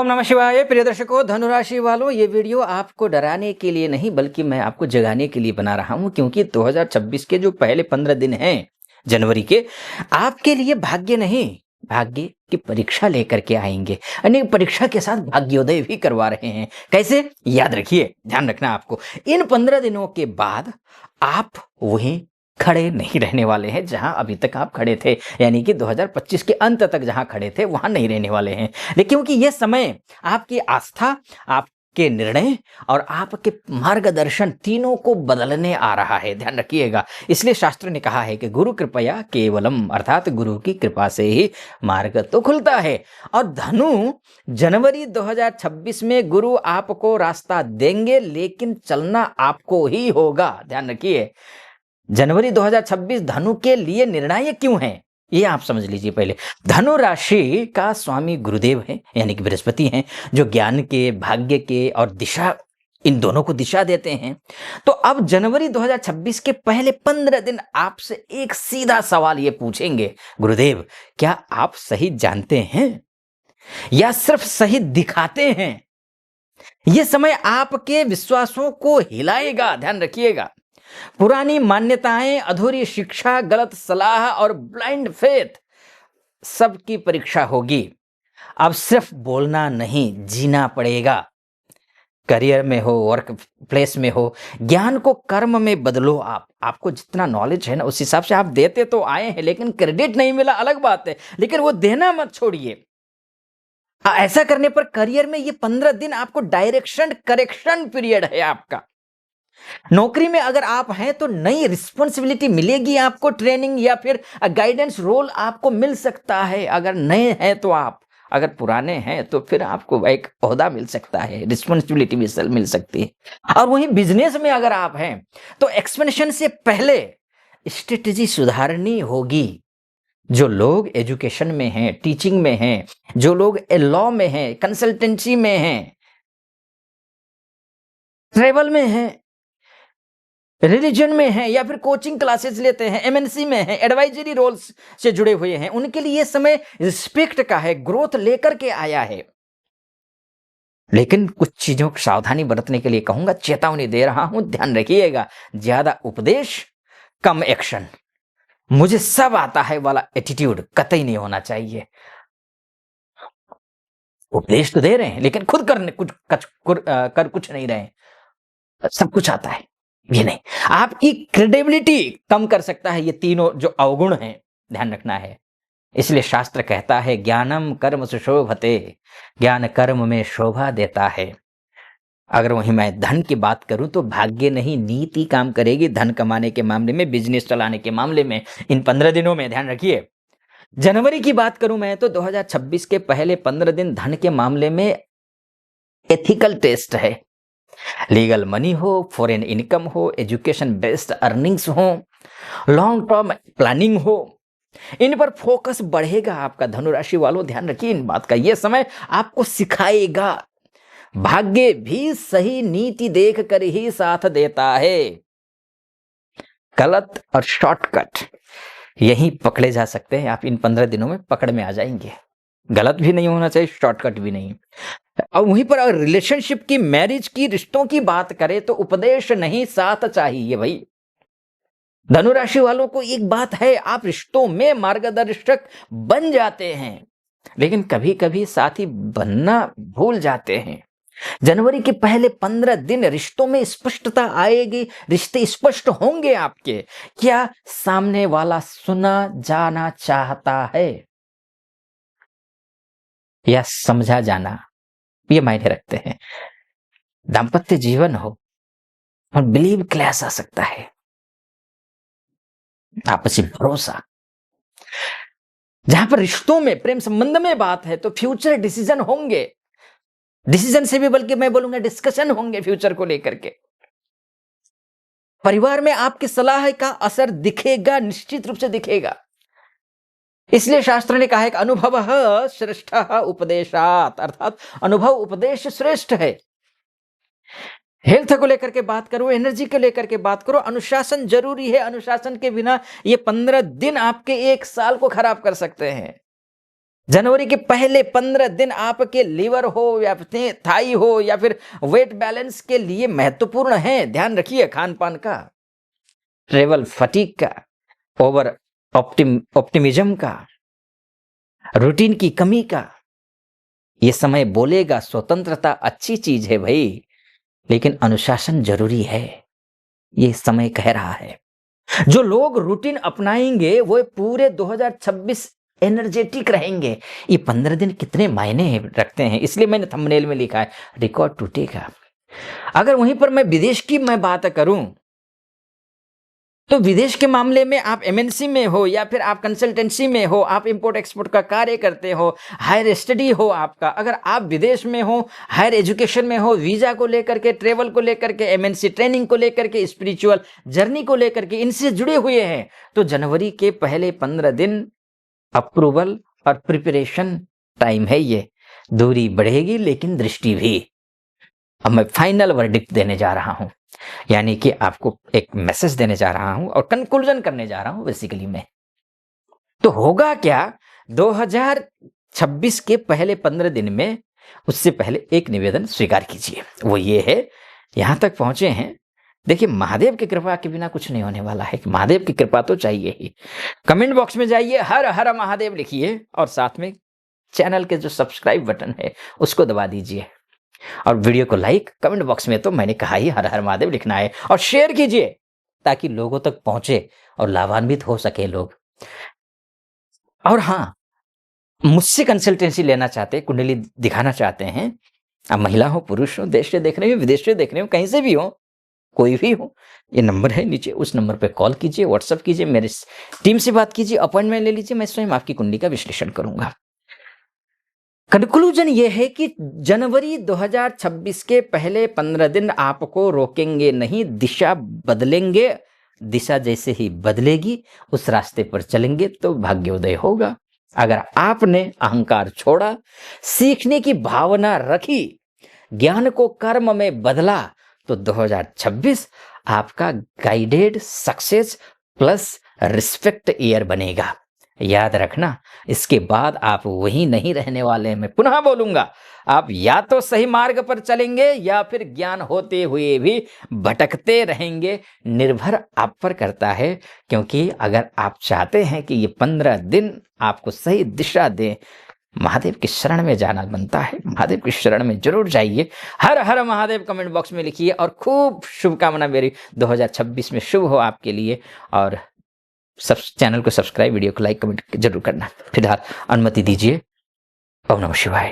ओम नमः शिवाय। प्रिय दर्शकों, धनुराशि वालों, ये वीडियो आपको डराने के लिए नहीं बल्कि मैं आपको जगाने के लिए बना रहा हूं, क्योंकि 2026 के जो पहले 15 दिन हैं जनवरी के, आपके लिए भाग्य नहीं, भाग्य की परीक्षा लेकर के आएंगे। यानी परीक्षा के साथ भाग्योदय भी करवा रहे हैं। कैसे? याद रखिए, ध्यान रखना आपको। इन 15 दिनों के बाद आप वहीं खड़े नहीं रहने वाले हैं जहां अभी तक आप खड़े थे, यानी कि 2025 के अंत तक जहां खड़े थे वहां नहीं रहने वाले हैं। लेकिन क्योंकि यह समय आपकी आस्था, आपके निर्णय और आपके मार्गदर्शन तीनों को बदलने आ रहा है, ध्यान रखिएगा। इसलिए शास्त्र ने कहा है कि गुरु कृपया केवलम, अर्थात गुरु की कृपा से ही मार्ग तो खुलता है। और धनु, जनवरी 2026 में गुरु आपको रास्ता देंगे, लेकिन चलना आपको ही होगा। ध्यान रखिए, जनवरी 2026 धनु के लिए निर्णायक क्यों है, ये आप समझ लीजिए। पहले, धनु राशि का स्वामी गुरुदेव है, यानी कि बृहस्पति हैं, जो ज्ञान के, भाग्य के और दिशा, इन दोनों को दिशा देते हैं। तो अब जनवरी 2026 के पहले 15 दिन आपसे एक सीधा सवाल ये पूछेंगे, गुरुदेव क्या आप सही जानते हैं या सिर्फ सही दिखाते हैं? ये समय आपके विश्वासों को हिलाएगा, ध्यान रखिएगा। पुरानी मान्यताएं, अधूरी शिक्षा, गलत सलाह और ब्लाइंड फेथ, सबकी परीक्षा होगी। अब सिर्फ बोलना नहीं, जीना पड़ेगा। करियर में हो, वर्क प्लेस में हो, ज्ञान को कर्म में बदलो। आपको जितना नॉलेज है ना, उस हिसाब से आप देते तो आए हैं, लेकिन क्रेडिट नहीं मिला अलग बात है, लेकिन वो देना मत छोड़िए। ऐसा करने पर करियर में ये 15 दिन आपको डायरेक्शन करेक्शन पीरियड है आपका। नौकरी में अगर आप हैं तो नई रिस्पॉन्सिबिलिटी मिलेगी आपको, ट्रेनिंग या फिर गाइडेंस रोल आपको मिल सकता है। अगर नए हैं तो आप, अगर पुराने हैं तो फिर आपको एक ओहदा मिल सकता है, रिस्पॉन्सिबिलिटी भी मिल सकती है। और वहीं बिजनेस में अगर आप हैं तो एक्सपेंशन से पहले स्ट्रेटेजी सुधारनी होगी। जो लोग एजुकेशन में हैं, टीचिंग में हैं, जो लोग लॉ में हैं, कंसल्टेंसी में हैं, ट्रेवल में हैं, रिलीजन में है या फिर कोचिंग क्लासेस लेते हैं, एमएनसी में है, एडवाइजरी रोल्स से जुड़े हुए हैं, उनके लिए यह समय रिस्पेक्ट का है, ग्रोथ लेकर के आया है। लेकिन कुछ चीजों की सावधानी बरतने के लिए कहूंगा, चेतावनी दे रहा हूं, ध्यान रखिएगा। ज्यादा उपदेश, कम एक्शन, मुझे सब आता है वाला एटीट्यूड कतई नहीं होना चाहिए। उपदेश तो दे रहे हैं लेकिन खुद करने कर कुछ नहीं रहे, सब कुछ आता है ये नहीं। आपकी क्रेडिबिलिटी कम कर सकता है ये तीनों जो अवगुण हैं, ध्यान रखना है। इसलिए शास्त्र कहता है ज्ञानम कर्म सुशोभते, ज्ञान कर्म में शोभा देता है। अगर वहीं मैं धन की बात करूं तो भाग्य नहीं, नीति काम करेगी धन कमाने के मामले में, बिजनेस चलाने के मामले में, इन 15 दिनों में। ध्यान रखिए, जनवरी की बात करूं मैं तो 2026 के पहले 15 दिन धन के मामले में एथिकल टेस्ट है। लीगल मनी हो, फॉरेन इनकम हो, एजुकेशन बेस्ड अर्निंग्स हो, लॉन्ग टर्म प्लानिंग हो, इन पर फोकस बढ़ेगा आपका। धनुराशि वालों ध्यान रखिए इन बात का, यह समय आपको सिखाएगा। भाग्य भी सही नीति देख कर ही साथ देता है। गलत और शॉर्टकट यही पकड़े जा सकते हैं। आप इन 15 दिनों में पकड़ में आ जाएंगे। गलत भी नहीं होना चाहिए, शॉर्टकट भी नहीं। और वहीं पर अगर रिलेशनशिप की, मैरिज की, रिश्तों की बात करें तो उपदेश नहीं, साथ चाहिए भाई। धनुराशि वालों को एक बात है, आप रिश्तों में मार्गदर्शक बन जाते हैं, लेकिन कभी कभी साथी बनना भूल जाते हैं। जनवरी के पहले 15 दिन रिश्तों में स्पष्टता आएगी, रिश्ते स्पष्ट होंगे आपके। क्या सामने वाला सुना जाना चाहता है या समझा जाना, ये मायने रखते हैं। दाम्पत्य जीवन हो और बिलीव क्लैश आ सकता है, आपसी भरोसा। जहां पर रिश्तों में, प्रेम संबंध में बात है तो फ्यूचर डिसीजन होंगे, डिसीजन से भी बल्कि मैं बोलूंगा डिस्कशन होंगे फ्यूचर को लेकर के। परिवार में आपकी सलाह का असर दिखेगा, निश्चित रूप से दिखेगा। इसलिए शास्त्र ने कहा है कि अनुभव श्रेष्ठ उपदेशात, अर्थात अनुभव उपदेश श्रेष्ठ है। हेल्थ को लेकर के बात करो, एनर्जी को लेकर के बात करो, अनुशासन जरूरी है। अनुशासन के बिना ये 15 दिन आपके एक साल को खराब कर सकते हैं। जनवरी के पहले 15 दिन आपके लीवर हो या फिर थाई हो या फिर वेट बैलेंस के लिए महत्वपूर्ण है। ध्यान रखिए खान पान का, ट्रेवल फटीक का, ओवर ऑप्टिमिज्म का, रूटीन की कमी का। ये समय बोलेगा स्वतंत्रता अच्छी चीज है भाई, लेकिन अनुशासन जरूरी है, ये समय कह रहा है। जो लोग रूटीन अपनाएंगे वो पूरे 2026 एनर्जेटिक रहेंगे। ये 15 दिन कितने मायने रखते हैं, इसलिए मैंने थंबनेल में लिखा है रिकॉर्ड टूटेगा। अगर वहीं पर मैं विदेश की बात करूं तो विदेश के मामले में आप एमएनसी में हो या फिर आप कंसल्टेंसी में हो, आप इंपोर्ट एक्सपोर्ट का कार्य करते हो, हायर स्टडी हो आपका, अगर आप विदेश में हो, हायर एजुकेशन में हो, वीजा को लेकर के, ट्रेवल को लेकर के, एमएनसी ट्रेनिंग को लेकर के, स्पिरिचुअल जर्नी को लेकर के, इनसे जुड़े हुए हैं, तो जनवरी के पहले 15 दिन अप्रूवल और प्रिपरेशन टाइम है। ये दूरी बढ़ेगी लेकिन दृष्टि भी। अब मैं फाइनल वर्डिक्ट देने जा रहा हूं, यानी कि आपको एक मैसेज देने जा रहा हूं और कंक्लूजन करने जा रहा हूं बेसिकली मैं। तो होगा क्या 2026 के पहले 15 दिन में, उससे पहले एक निवेदन स्वीकार कीजिए, वो ये है, यहां तक पहुंचे हैं, देखिए महादेव की कृपा के बिना कुछ नहीं होने वाला है, महादेव की कृपा तो चाहिए ही। कमेंट बॉक्स में जाइए, हर हर महादेव लिखिए और साथ में चैनल के जो सब्सक्राइब बटन है उसको दबा दीजिए और वीडियो को लाइक, कमेंट बॉक्स में तो मैंने कहा ही हर हर महादेव लिखना है, और शेयर कीजिए ताकि लोगों तक पहुंचे और लाभान्वित हो सके लोग। और हाँ, मुझसे कंसल्टेंसी लेना चाहते, कुंडली दिखाना चाहते हैं, अब महिला हो पुरुष हो, देश से देख रहे हो विदेश से देख रहे हो, कहीं से भी हो, कोई भी हो, ये नंबर है नीचे, उस नंबर पे कॉल कीजिए, व्हाट्सएप कीजिए, मेरे टीम से बात कीजिए, अपॉइंटमेंट ले लीजिए, मैं स्वयं आपकी कुंडली का विश्लेषण करूंगा। कंक्लूजन ये है कि जनवरी 2026 के पहले 15 दिन आपको रोकेंगे नहीं, दिशा बदलेंगे, दिशा जैसे ही बदलेगी उस रास्ते पर चलेंगे तो भाग्योदय होगा। अगर आपने अहंकार छोड़ा, सीखने की भावना रखी, ज्ञान को कर्म में बदला, तो 2026 आपका guided success plus respect year बनेगा। याद रखना, इसके बाद आप वही नहीं रहने वाले। मैं पुनः बोलूंगा, आप या तो सही मार्ग पर चलेंगे या फिर ज्ञान होते हुए भी भटकते रहेंगे। निर्भर आप पर करता है, क्योंकि अगर आप चाहते हैं कि ये 15 दिन आपको सही दिशा दे, महादेव की शरण में जाना बनता है। महादेव की शरण में जरूर जाइए। हर हर महादेव कमेंट बॉक्स में लिखिए और खूब शुभकामना मेरी 2026 में शुभ हो आपके लिए। और सब चैनल को सब्सक्राइब, वीडियो को लाइक, कमेंट जरूर करना। फिलहाल अनुमति दीजिए। ओम नमः शिवाय।